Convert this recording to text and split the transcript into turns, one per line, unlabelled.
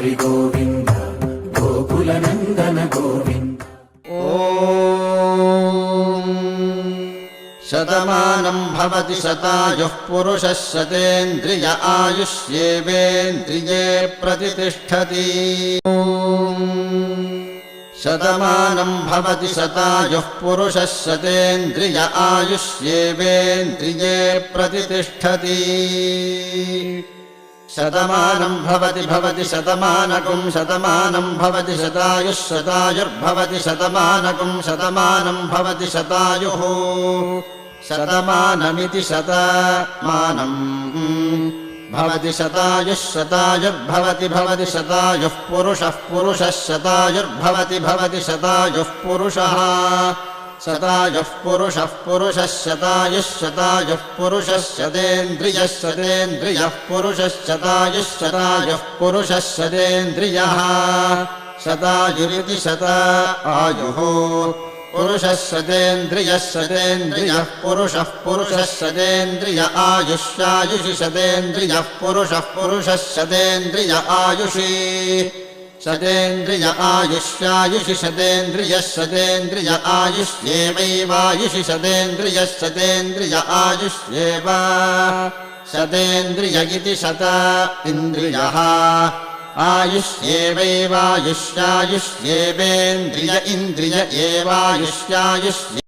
हरि गोविन्द गोकुलनन्दन गोविन्द।
शतमानं भवति शतायुः पुरुषः शतेन्द्रिय आयुष्येवेन्द्रिये प्रतिष्ठति। शतमानं भवति शतायुः पुरुषः शतेन्द्रिय आयुष्येवेन्द्रिये प्रतिष्ठति। शतमानं भवति शतमानकं शतमानं भवति शतायुः शतायुर्भवति शतमानकं शतमानं भवति शतायुः शतमानमिति शतमानं भवति शतायुः शतायुर्भवति भवति शतायुः पुरुषः पुरुषः शतायुर्भवति भवति शतायुः पुरुषः शतायुः पुरुषः पुरुषः शतायुः शतायुः पुरुषः शतेन्द्रियः शतेन्द्रियः पुरुषः शतायुः शतायुः पुरुषः शतेन्द्रियः शतायुरिति शतायुः पुरुषः शतेन्द्रियः शतेन्द्रियः पुरुषः पुरुषः शतेन्द्रिय आयुष्यायुषि शतेन्द्रियः पुरुषः पुरुषः शतेन्द्रिय आयुषि शतेन्द्रिय आयुष्यायुषि शतेन्द्रियः शतेन्द्रिय आयुष्येवैवायुषि शतेन्द्रियः शतेन्द्रिय आयुष्येव शतेन्द्रिय इति शत इन्द्रियः आयुष्येवैवायुष्यायुष्येवेन्द्रिय इन्द्रिय एवायुष्यायुष्ये